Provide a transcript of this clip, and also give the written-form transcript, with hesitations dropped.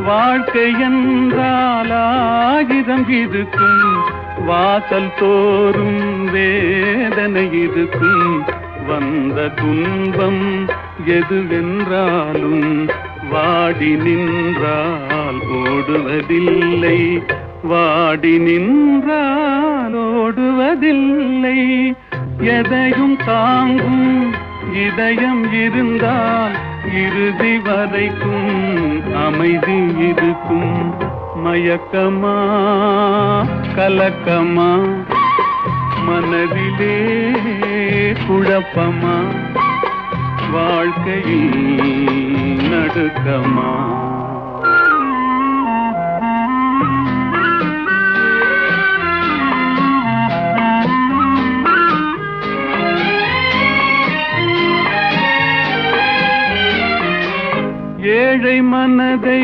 வாழ்க்கை என்றால் ஆயிரம் இருக்கும், வாசல் தோறும் வேதனை இருக்கும். வந்த துன்பம் எதுவென்றாலும் வாடி நின்றால் ஓடுவதில்லை, வாடி நின்றால் ஓடுவதில்லை. எதையும் தாங்கும் இதயம் இருந்தால் இறுதி வரைக்கும் அமைதி இருக்கும். மயக்கமா கலக்கமா மனதிலே குழப்பமா, வாழ்க்கையில் நடுக்கமா. ஏழை மனதை